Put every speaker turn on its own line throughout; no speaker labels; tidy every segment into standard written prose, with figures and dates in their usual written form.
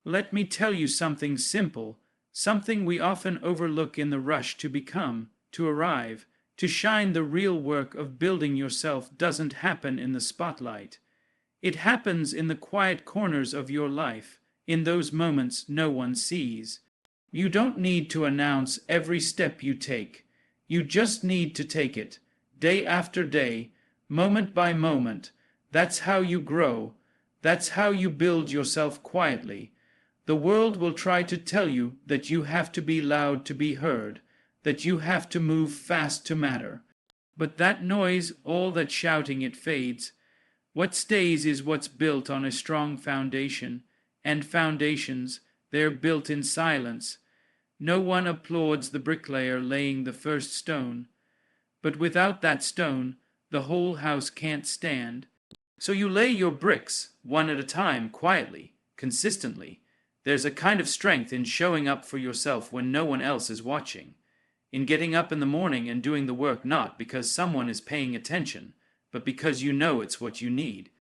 Let me tell you something simple, something we often overlook in the rush to become, to arrive, to shine. The real work of building yourself doesn't happen in the spotlight. It happens in the quiet corners of your life, in those moments no one sees. You don't need to announce every step you take. You just need to take it, day after day, moment by moment. That's how you grow. That's how you build yourself quietly. The world will try to tell you that you have to be loud to be heard, that you have to move fast to matter. But that noise, all that shouting, it fades. What stays is what's built on a strong foundation, and foundations, they're built in silence. No one applauds the bricklayer laying the first stone, but without that stone, the whole house can't stand. So you lay your bricks, one at a time, quietly, consistently. There's a kind of strength in showing up for yourself when no one else is watching, in getting up in the morning and doing the work not because someone is paying attention, but because you know it's what you need.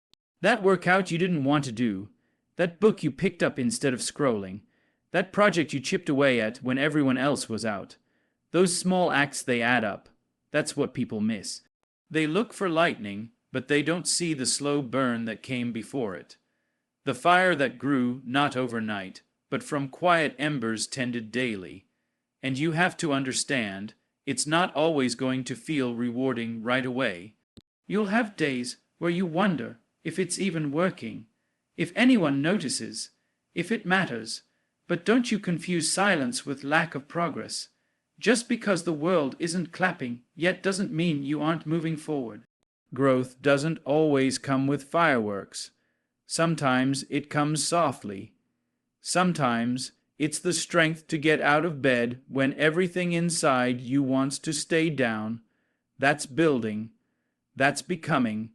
That workout you didn't want to do, that book you picked up instead of scrolling, that project you chipped away at when everyone else was out. Those small acts, they add up. That's what people miss. They look for lightning, but they don't see the slow burn that came before it. The fire that grew not overnight, but from quiet embers tended daily. And you have to understand, it's not always going to feel rewarding right away. You'll have days where you wonder if it's even working, if anyone notices, if it matters. But don't you confuse silence with lack of progress. Just because the world isn't clapping yet doesn't mean you aren't moving forward. Growth doesn't always come with fireworks. Sometimes it comes softly. Sometimes it's the strength to get out of bed when everything inside you wants to stay down. That's building. That's becoming.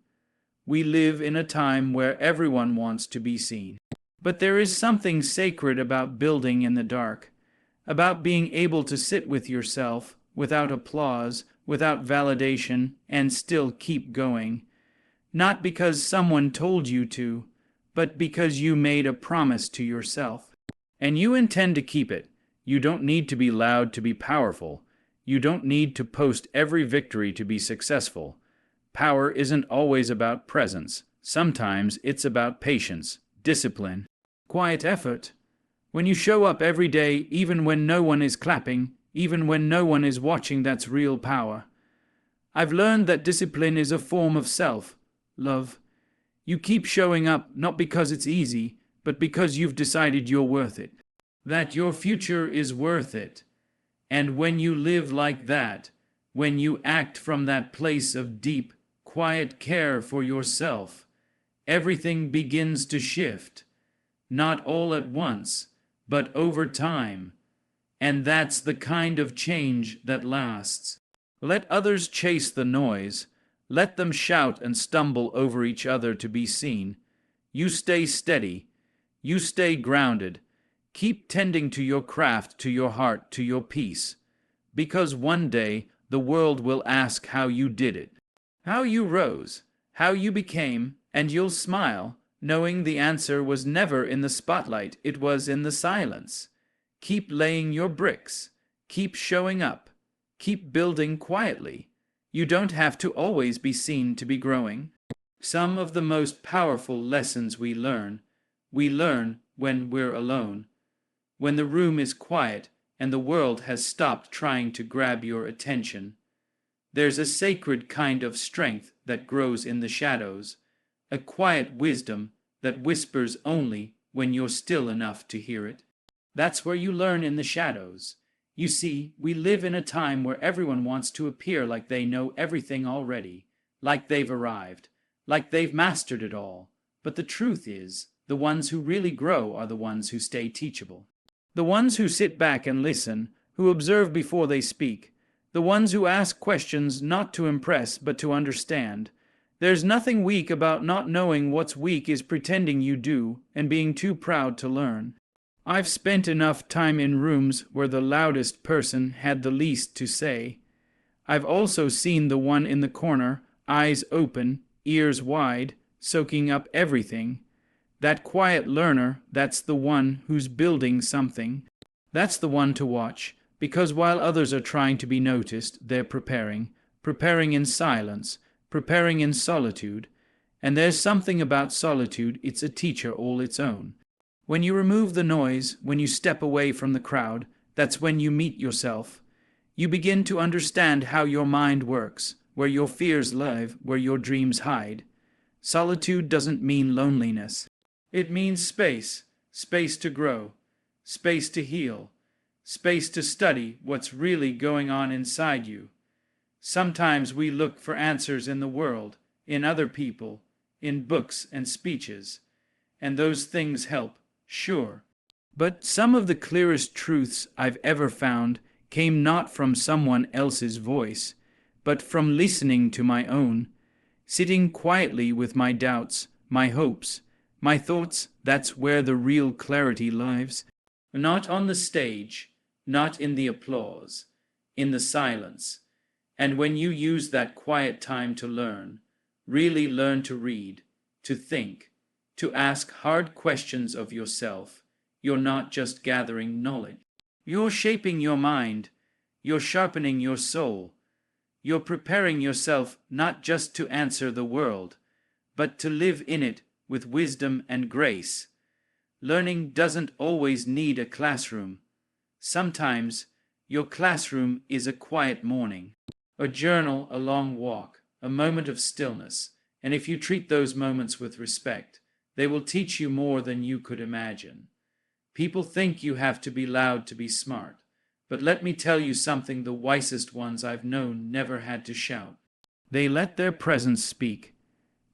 We live in a time where everyone wants to be seen. But there is something sacred about building in the dark, about being able to sit with yourself without applause, without validation, and still keep going. Not because someone told you to, but because you made a promise to yourself. And you intend to keep it. You don't need to be loud to be powerful. You don't need to post every victory to be successful. Power isn't always about presence. Sometimes it's about patience, discipline, quiet effort. When you show up every day, even when no one is clapping, even when no one is watching, that's real power. I've learned that discipline is a form of self-love. You keep showing up not because it's easy, but because you've decided you're worth it, that your future is worth it. And when you live like that, when you act from that place of deep, quiet care for yourself, everything begins to shift. Not all at once, but over time. And that's the kind of change that lasts. Let others chase the noise. Let them shout and stumble over each other to be seen. You stay steady. You stay grounded. Keep tending to your craft, to your heart, to your peace. Because one day the world will ask how you did it, how you rose, how you became, and you'll smile, knowing the answer was never in the spotlight, it was in the silence. Keep laying your bricks. Keep showing up. Keep building quietly. You don't have to always be seen to be growing. Some of the most powerful lessons we learn when we're alone, when the room is quiet and the world has stopped trying to grab your attention. There's a sacred kind of strength that grows in the shadows, a quiet wisdom that whispers only when you're still enough to hear it. That's where you learn, in the shadows. You see, we live in a time where everyone wants to appear like they know everything already, like they've arrived, like they've mastered it all. But the truth is, the ones who really grow are the ones who stay teachable. The ones who sit back and listen, who observe before they speak, the ones who ask questions not to impress but to understand. There's nothing weak about not knowing what's weak is pretending you do and being too proud to learn. I've spent enough time in rooms where the loudest person had the least to say. I've also seen the one in the corner, eyes open, ears wide, soaking up everything. That quiet learner, that's the one who's building something. That's the one to watch, because while others are trying to be noticed, they're preparing in silence, preparing in solitude. And there's something about solitude, it's a teacher all its own. When you remove the noise, when you step away from the crowd, that's when you meet yourself. You begin to understand how your mind works, where your fears live, where your dreams hide. Solitude doesn't mean loneliness. It means space, space to grow, space to heal, space to study what's really going on inside you. Sometimes we look for answers in the world, in other people, in books and speeches, and those things help, sure. But some of the clearest truths I've ever found came not from someone else's voice, but from listening to my own, sitting quietly with my doubts, my hopes, my thoughts. That's where the real clarity lives. Not on the stage, not in the applause, in the silence. And when you use that quiet time to learn, really learn to read, to think, to ask hard questions of yourself, you're not just gathering knowledge. You're shaping your mind. You're sharpening your soul. You're preparing yourself not just to answer the world, but to live in it with wisdom and grace. Learning doesn't always need a classroom. Sometimes your classroom is a quiet morning, a journal, a long walk, a moment of stillness. And if you treat those moments with respect, they will teach you more than you could imagine. People think you have to be loud to be smart, but let me tell you something, the wisest ones I've known never had to shout. They let their presence speak.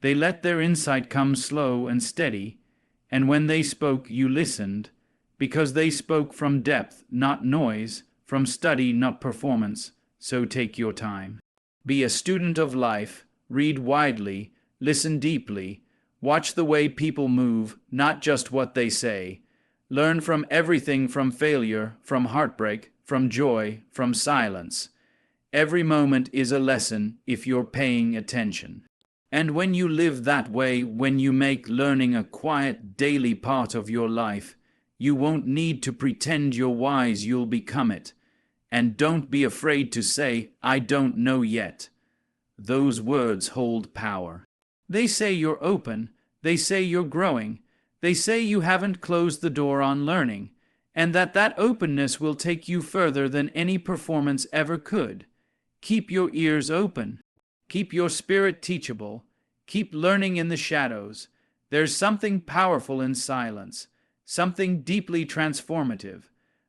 They let their insight come slow and steady, and when they spoke, you listened, because they spoke from depth, not noise, from study, not performance. So take your time. Be a student of life, read widely, listen deeply, watch the way people move, not just what they say. Learn from everything, from failure, from heartbreak, from joy, from silence. Every moment is a lesson if you're paying attention. And when you live that way, when you make learning a quiet daily part of your life, you won't need to pretend you're wise, you'll become it. And don't be afraid to say, "I don't know yet." Those words hold power. They say you're open, they say you're growing, they say you haven't closed the door on learning, and that openness will take you further than any performance ever could. Keep your ears open. Keep your spirit teachable. Keep learning in the shadows. There's something powerful in silence, something deeply transformative.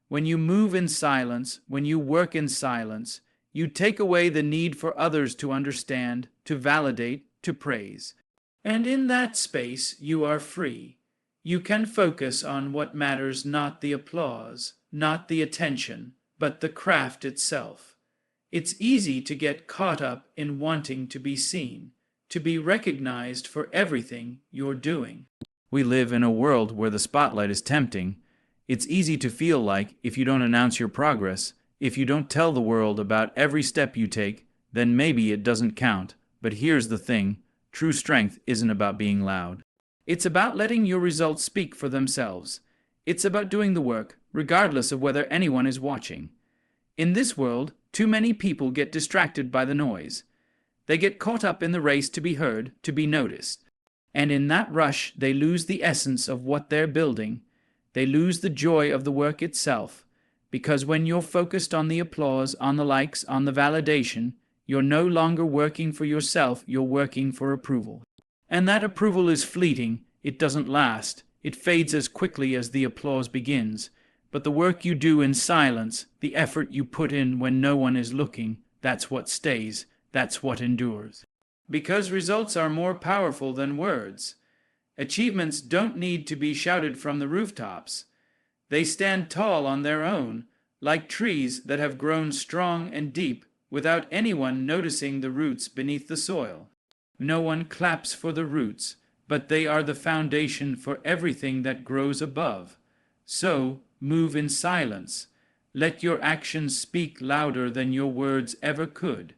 When you move in silence, when you work in silence, you take away the need for others to understand, to validate, to praise. And in that space, you are free. You can focus on what matters, not the applause, not the attention, but the craft itself. It's easy to get caught up in wanting to be seen, to be recognized for everything you're doing. We live in a world where the spotlight is tempting. It's easy to feel like if you don't announce your progress, if you don't tell the world about every step you take, then maybe it doesn't count. But here's the thing, true strength isn't about being loud. It's about letting your results speak for themselves. It's about doing the work, regardless of whether anyone is watching. In this world, too many people get distracted by the noise. They get caught up in the race to be heard, to be noticed. And in that rush, they lose the essence of what they're building. They lose the joy of the work itself. Because when you're focused on the applause, on the likes, on the validation, you're no longer working for yourself, you're working for approval. And that approval is fleeting, it doesn't last, it fades as quickly as the applause begins. But the work you do in silence, the effort you put in when no one is looking, that's what stays, that's what endures. Because results are more powerful than words. Achievements don't need to be shouted from the rooftops. They stand tall on their own, like trees that have grown strong and deep without anyone noticing the roots beneath the soil. No one claps for the roots, but they are the foundation for everything that grows above. So, move in silence. Let your actions speak louder than your words ever could.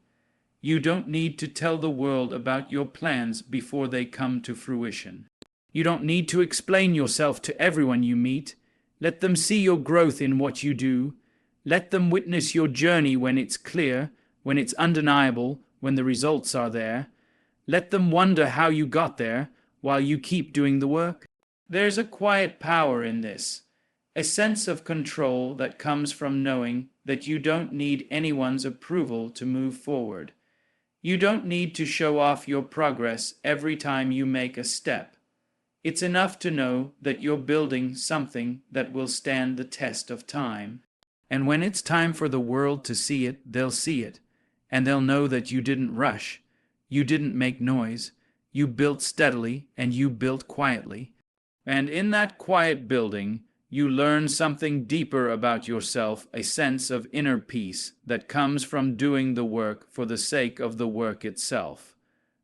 You don't need to tell the world about your plans before they come to fruition. You don't need to explain yourself to everyone you meet. Let them see your growth in what you do. Let them witness your journey when it's clear, when it's undeniable, when the results are there. Let them wonder how you got there while you keep doing the work. There's a quiet power in this, a sense of control that comes from knowing that you don't need anyone's approval to move forward. You don't need to show off your progress every time you make a step. It's enough to know that you're building something that will stand the test of time. And when it's time for the world to see it, they'll see it. And they'll know that you didn't rush. You didn't make noise. You built steadily and you built quietly. And in that quiet building, you learn something deeper about yourself, a sense of inner peace that comes from doing the work for the sake of the work itself,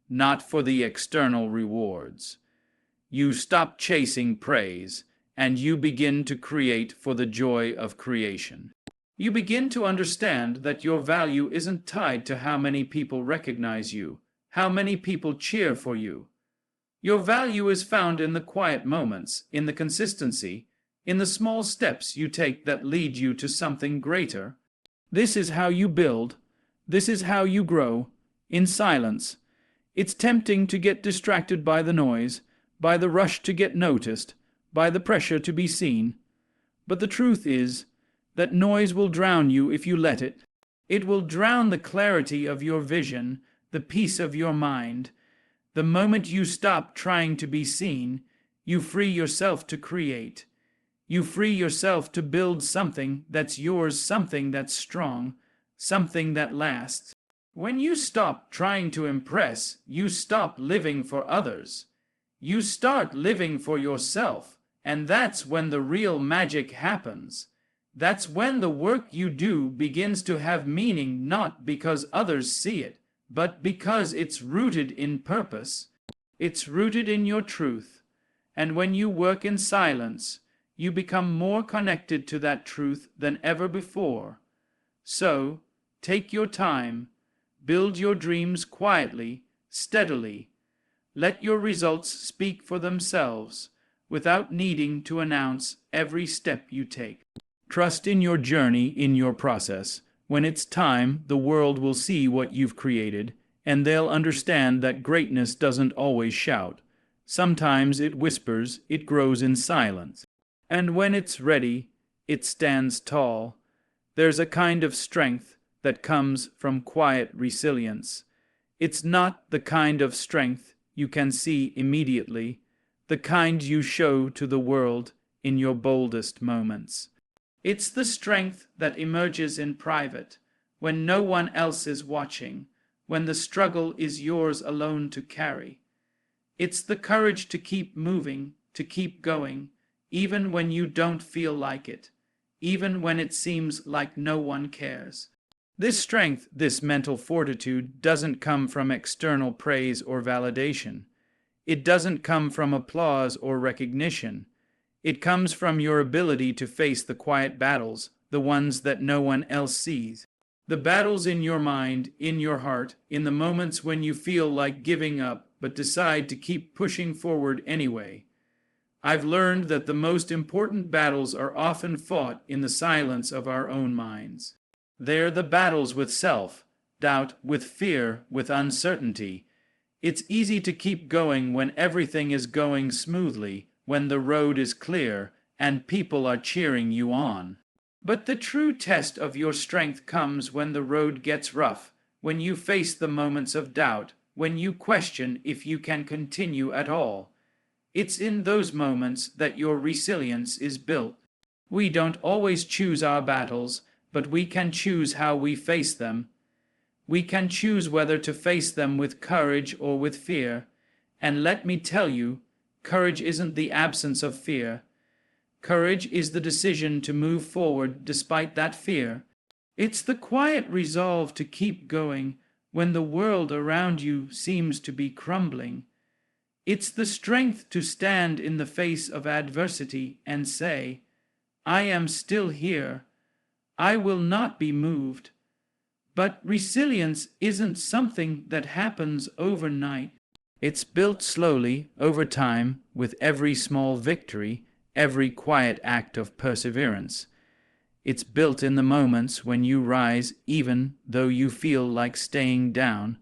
not for the external rewards. You stop chasing praise, and you begin to create for the joy of creation. You begin to understand that your value isn't tied to how many people recognize you, how many people cheer for you. Your value is found in the quiet moments, in the consistency, in the small steps you take that lead you to something greater. This is how you build. This is how you grow, in silence. It's tempting to get distracted by the noise, by the rush to get noticed, by the pressure to be seen. But the truth is that noise will drown you if you let it. It will drown the clarity of your vision, the peace of your mind. The moment you stop trying to be seen, you free yourself to create. You free yourself to build something that's yours, something that's strong, something that lasts. When you stop trying to impress, you stop living for others. You start living for yourself, and that's when the real magic happens. That's when the work you do begins to have meaning, not because others see it, but because it's rooted in purpose. It's rooted in your truth. And when you work in silence, you become more connected to that truth than ever before. So, take your time, build your dreams quietly, steadily. Let your results speak for themselves, without needing to announce every step you take. Trust in your journey, in your process. When it's time, the world will see what you've created, and they'll understand that greatness doesn't always shout. Sometimes it whispers, it grows in silence. And when it's ready, it stands tall. There's a kind of strength that comes from quiet resilience. It's not the kind of strength you can see immediately, the kind you show to the world in your boldest moments. It's the strength that emerges in private, when no one else is watching, when the struggle is yours alone to carry. It's the courage to keep moving, to keep going, even when you don't feel like it, even when it seems like no one cares. This strength, this mental fortitude, doesn't come from external praise or validation. It doesn't come from applause or recognition. It comes from your ability to face the quiet battles, the ones that no one else sees. The battles in your mind, in your heart, in the moments when you feel like giving up but decide to keep pushing forward anyway. I've learned that the most important battles are often fought in the silence of our own minds. They're the battles with self, doubt, with fear, with uncertainty. It's easy to keep going when everything is going smoothly, when the road is clear and people are cheering you on. But the true test of your strength comes when the road gets rough, when you face the moments of doubt, when you question if you can continue at all. It's in those moments that your resilience is built. We don't always choose our battles, but we can choose how we face them. We can choose whether to face them with courage or with fear. And let me tell you, courage isn't the absence of fear. Courage is the decision to move forward despite that fear. It's the quiet resolve to keep going when the world around you seems to be crumbling. It's the strength to stand in the face of adversity and say, I am still here. I will not be moved. But resilience isn't something that happens overnight. It's built slowly, over time, with every small victory, every quiet act of perseverance. It's built in the moments when you rise even though you feel like staying down.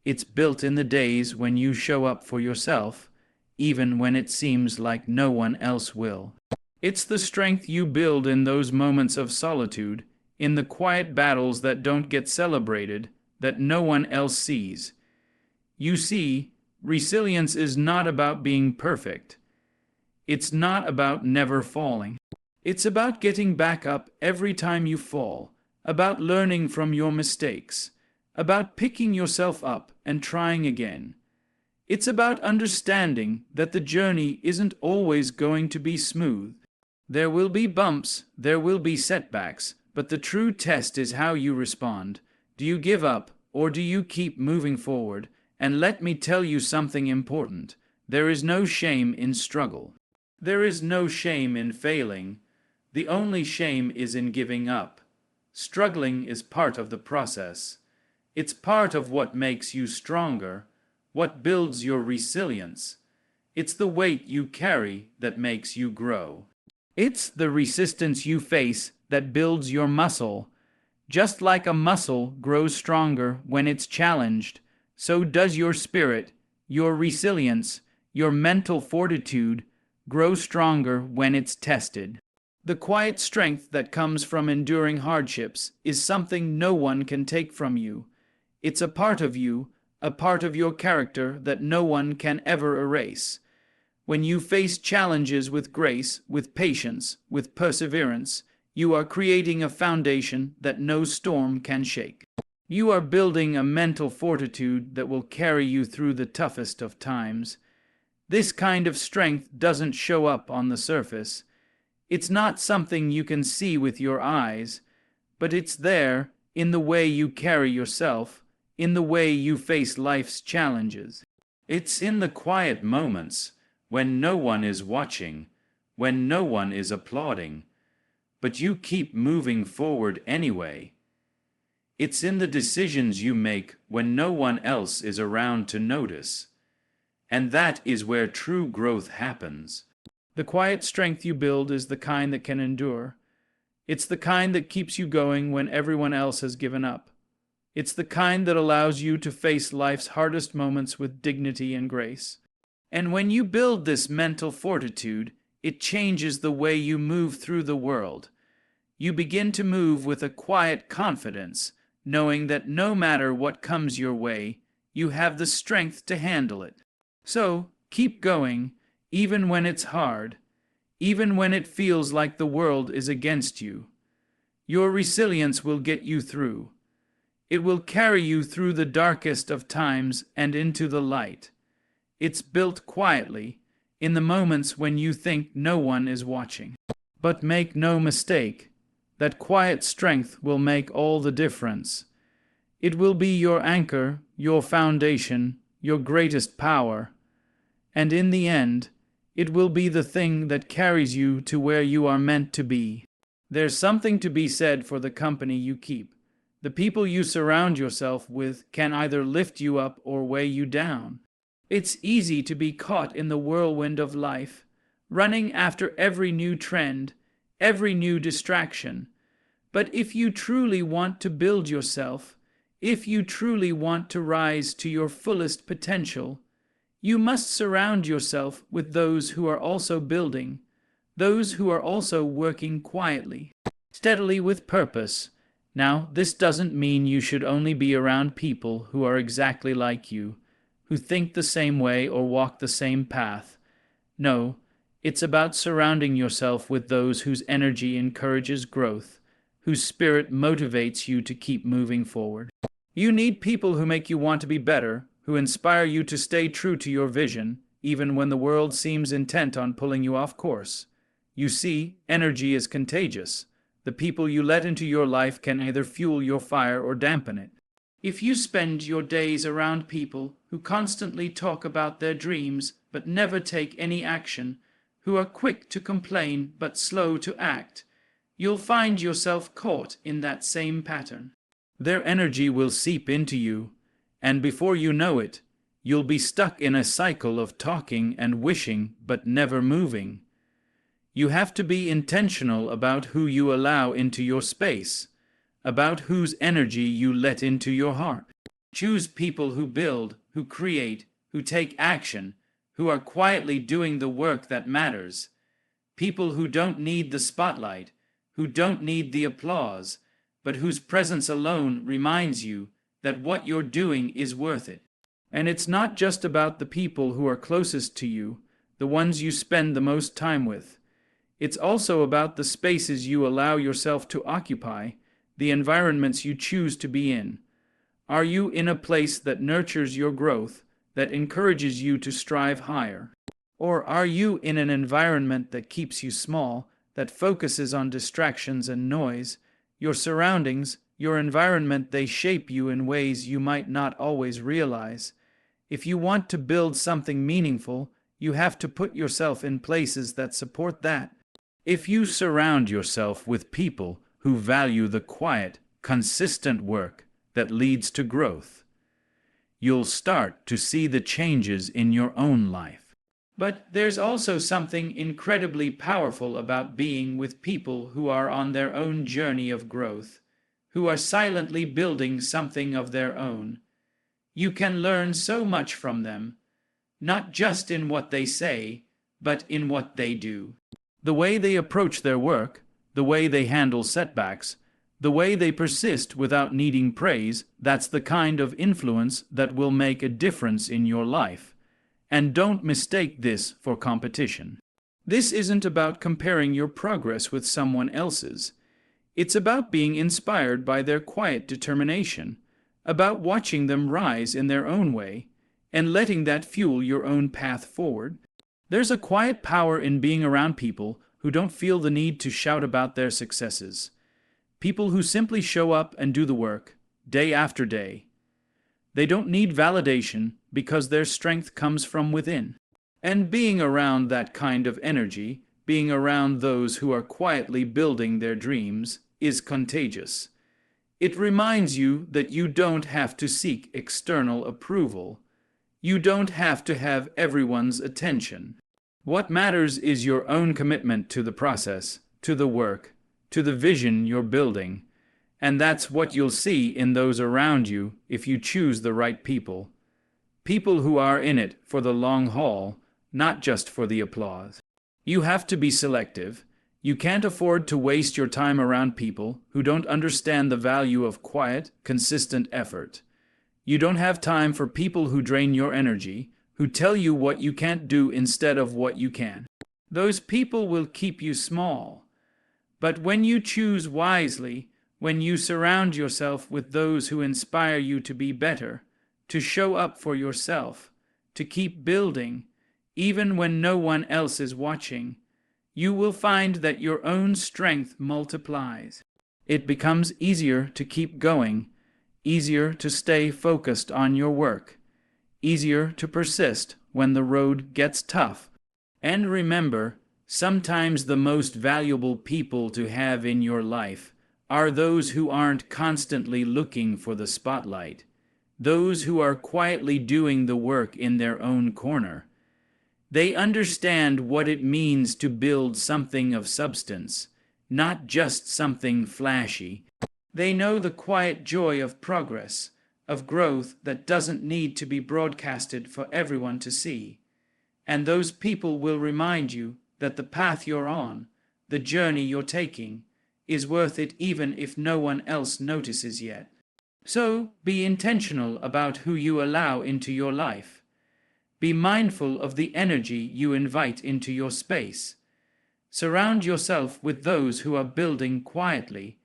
It's built in the days when you show up for yourself, even when it seems like no one else will. It's the strength you build in those moments of solitude, in the quiet battles that don't get celebrated, that no one else sees. You see, resilience is not about being perfect. It's not about never falling. It's about getting back up every time you fall, about learning from your mistakes, about picking yourself up and trying again. It's about understanding that the journey isn't always going to be smooth. There will be bumps, there will be setbacks, but the true test is how you respond. Do you give up, or do you keep moving forward? And let me tell you something important. There is no shame in struggle. There is no shame in failing. The only shame is in giving up. Struggling is part of the process. It's part of what makes you stronger, what builds your resilience. It's the weight you carry that makes you grow. It's the resistance you face that builds your muscle. Just like a muscle grows stronger when it's challenged, so does your spirit, your resilience, your mental fortitude grow stronger when it's tested. The quiet strength that comes from enduring hardships is something no one can take from you. It's a part of you, a part of your character that no one can ever erase. When you face challenges with grace, with patience, with perseverance, you are creating a foundation that no storm can shake. You are building a mental fortitude that will carry you through the toughest of times. This kind of strength doesn't show up on the surface. It's not something you can see with your eyes, but it's there in the way you carry yourself, in the way you face life's challenges. It's in the quiet moments, when no one is watching, when no one is applauding, but you keep moving forward anyway. It's in the decisions you make when no one else is around to notice. And that is where true growth happens. The quiet strength you build is the kind that can endure. It's the kind that keeps you going when everyone else has given up. It's the kind that allows you to face life's hardest moments with dignity and grace. And when you build this mental fortitude, it changes the way you move through the world. You begin to move with a quiet confidence, knowing that no matter what comes your way, you have the strength to handle it. So, keep going, even when it's hard, even when it feels like the world is against you. Your resilience will get you through. It will carry you through the darkest of times and into the light. It's built quietly, in the moments when you think no one is watching. But make no mistake, that quiet strength will make all the difference. It will be your anchor, your foundation, your greatest power. And in the end, it will be the thing that carries you to where you are meant to be. There's something to be said for the company you keep. The people you surround yourself with can either lift you up or weigh you down. It's easy to be caught in the whirlwind of life, running after every new trend, every new distraction. But if you truly want to build yourself, if you truly want to rise to your fullest potential, you must surround yourself with those who are also building, those who are also working quietly, steadily with purpose. Now, this doesn't mean you should only be around people who are exactly like you, who think the same way or walk the same path. No, it's about surrounding yourself with those whose energy encourages growth, whose spirit motivates you to keep moving forward. You need people who make you want to be better, who inspire you to stay true to your vision, even when the world seems intent on pulling you off course. You see, energy is contagious. The people you let into your life can either fuel your fire or dampen it. If you spend your days around people who constantly talk about their dreams but never take any action, who are quick to complain but slow to act, you'll find yourself caught in that same pattern. Their energy will seep into you, and before you know it, you'll be stuck in a cycle of talking and wishing but never moving. You have to be intentional about who you allow into your space, about whose energy you let into your heart. Choose people who build, who create, who take action, who are quietly doing the work that matters. People who don't need the spotlight, who don't need the applause, but whose presence alone reminds you that what you're doing is worth it. And it's not just about the people who are closest to you, the ones you spend the most time with. It's also about the spaces you allow yourself to occupy, the environments you choose to be in. Are you in a place that nurtures your growth, that encourages you to strive higher? Or are you in an environment that keeps you small, that focuses on distractions and noise? Your surroundings, your environment, they shape you in ways you might not always realize. If you want to build something meaningful, you have to put yourself in places that support that. If you surround yourself with people who value the quiet, consistent work that leads to growth, you'll start to see the changes in your own life. But there's also something incredibly powerful about being with people who are on their own journey of growth, who are silently building something of their own. You can learn so much from them, not just in what they say, but in what they do. The way they approach their work, the way they handle setbacks, the way they persist without needing praise, that's the kind of influence that will make a difference in your life. And don't mistake this for competition. This isn't about comparing your progress with someone else's. It's about being inspired by their quiet determination, about watching them rise in their own way, and letting that fuel your own path forward. There's a quiet power in being around people who don't feel the need to shout about their successes. People who simply show up and do the work, day after day. They don't need validation because their strength comes from within. And being around that kind of energy, being around those who are quietly building their dreams, is contagious. It reminds you that you don't have to seek external approval. You don't have to have everyone's attention. What matters is your own commitment to the process, to the work, to the vision you're building. And that's what you'll see in those around you if you choose the right people. People who are in it for the long haul, not just for the applause. You have to be selective. You can't afford to waste your time around people who don't understand the value of quiet, consistent effort. You don't have time for people who drain your energy, who tell you what you can't do instead of what you can. Those people will keep you small. But when you choose wisely, when you surround yourself with those who inspire you to be better, to show up for yourself, to keep building, even when no one else is watching, you will find that your own strength multiplies. It becomes easier to keep going, easier to stay focused on your work, easier to persist when the road gets tough. And remember, sometimes the most valuable people to have in your life are those who aren't constantly looking for the spotlight, those who are quietly doing the work in their own corner. They understand what it means to build something of substance, not just something flashy. They know the quiet joy of progress, of growth that doesn't need to be broadcasted for everyone to see. And those people will remind you that the path you're on, the journey you're taking, is worth it even if no one else notices yet. So be intentional about who you allow into your life. Be mindful of the energy you invite into your space. Surround yourself with those who are building quietly,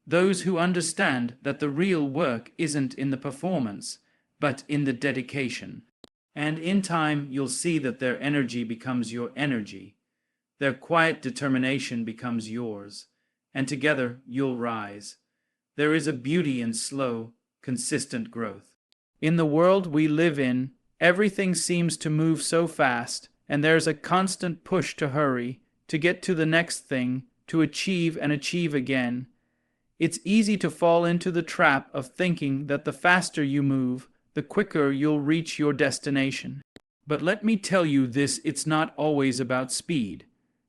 those who understand that the real work isn't in the performance, but in the dedication. And in time, you'll see that their energy becomes your energy. Their quiet determination becomes yours, and together you'll rise. There is a beauty in slow, consistent growth. In the world we live in, everything seems to move so fast, and there's a constant push to hurry, to get to the next thing, to achieve and achieve again. It's easy to fall into the trap of thinking that the faster you move, the quicker you'll reach your destination. But let me tell you this, it's not always about speed.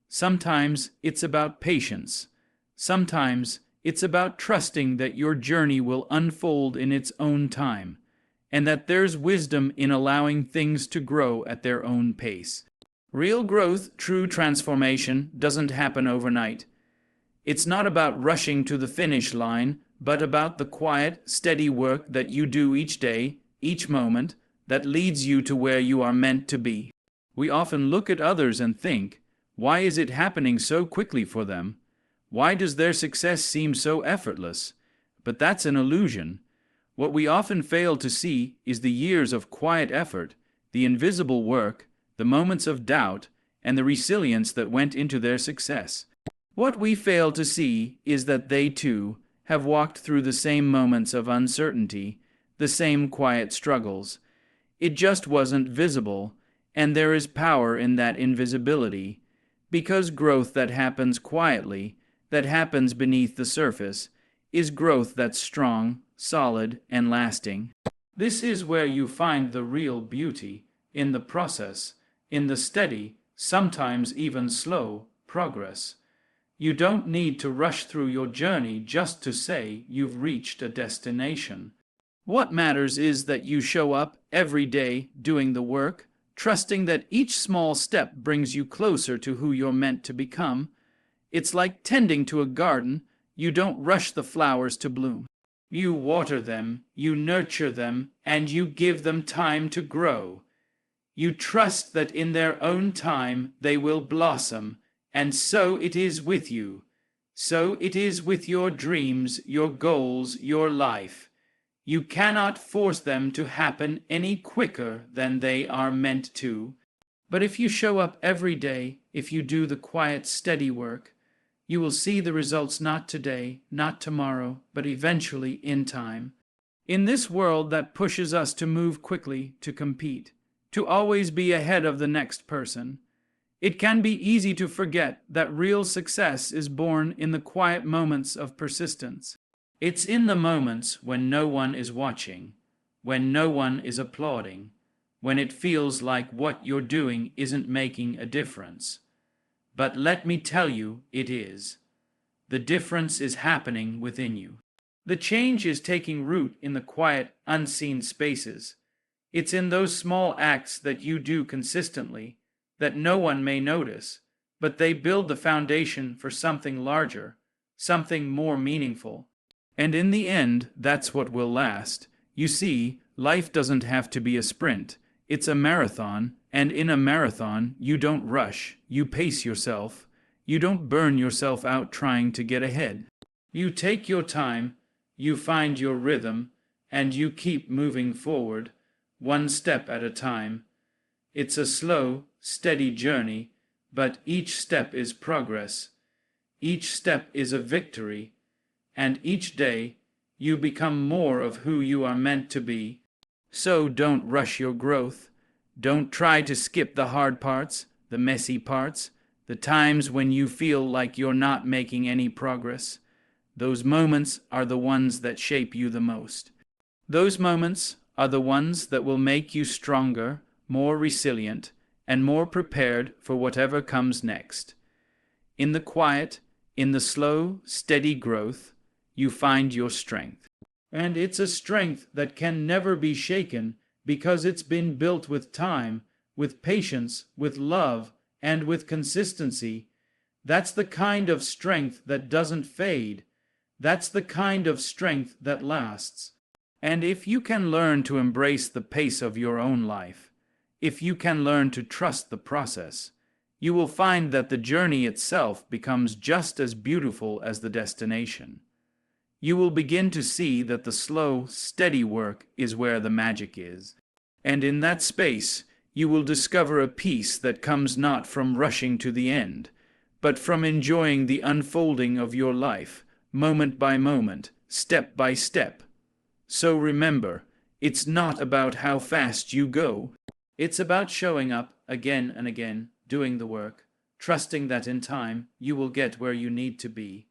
Sometimes it's about patience. Sometimes it's about trusting that your journey will unfold in its own time, and that there's wisdom in allowing things to grow at their own pace. Real growth, true transformation, doesn't happen overnight. It's not about rushing to the finish line, but about the quiet, steady work that you do each day, each moment, that leads you to where you are meant to be. We often look at others and think, why is it happening so quickly for them? Why does their success seem so effortless? But that's an illusion. What we often fail to see is the years of quiet effort, the invisible work, the moments of doubt, and the resilience that went into their success. What we fail to see is that they too have walked through the same moments of uncertainty, the same quiet struggles. It just wasn't visible, and there is power in that invisibility, because growth that happens quietly, that happens beneath the surface, is growth that's strong, solid, and lasting. This is where you find the real beauty, in the process, in the steady, sometimes even slow, progress. You don't need to rush through your journey just to say you've reached a destination. What matters is that you show up every day doing the work, trusting that each small step brings you closer to who you're meant to become. It's like tending to a garden. You don't rush the flowers to bloom. You water them, you nurture them, and you give them time to grow. You trust that in their own time they will blossom, and so it is with you. So it is with your dreams, your goals, your life. You cannot force them to happen any quicker than they are meant to. But if you show up every day, if you do the quiet, steady work, you will see the results not today, not tomorrow, but eventually in time. In this world that pushes us to move quickly, to compete, to always be ahead of the next person, it can be easy to forget that real success is born in the quiet moments of persistence. It's in the moments when no one is watching, when no one is applauding, when it feels like what you're doing isn't making a difference. But let me tell you, it is. The difference is happening within you. The change is taking root in the quiet, unseen spaces. It's in those small acts that you do consistently, that no one may notice, but they build the foundation for something larger, something more meaningful. And in the end, that's what will last. You see, life doesn't have to be a sprint. It's a marathon, and in a marathon, you don't rush, you pace yourself. You don't burn yourself out trying to get ahead. You take your time, you find your rhythm, and you keep moving forward, one step at a time. It's a slow, steady journey, but each step is progress. Each step is a victory, and each day you become more of who you are meant to be. So don't rush your growth. Don't try to skip the hard parts, the messy parts, the times when you feel like you're not making any progress. Those moments are the ones that shape you the most. Those moments are the ones that will make you stronger, more resilient, and more prepared for whatever comes next. In the quiet, in the slow, steady growth, you find your strength. And it's a strength that can never be shaken because it's been built with time, with patience, with love, and with consistency. That's the kind of strength that doesn't fade. That's the kind of strength that lasts. And if you can learn to embrace the pace of your own life, if you can learn to trust the process, you will find that the journey itself becomes just as beautiful as the destination. You will begin to see that the slow, steady work is where the magic is. And in that space, you will discover a peace that comes not from rushing to the end, but from enjoying the unfolding of your life, moment by moment, step by step. So remember, it's not about how fast you go. It's about showing up again and again, doing the work, trusting that in time you will get where you need to be.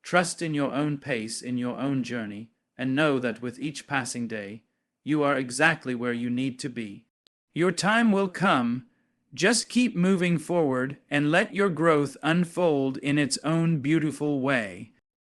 Trust in your own pace, in your own journey, and know that with each passing day, you are exactly where you need to be. Your time will come. Just keep moving forward and let your growth unfold in its own beautiful way.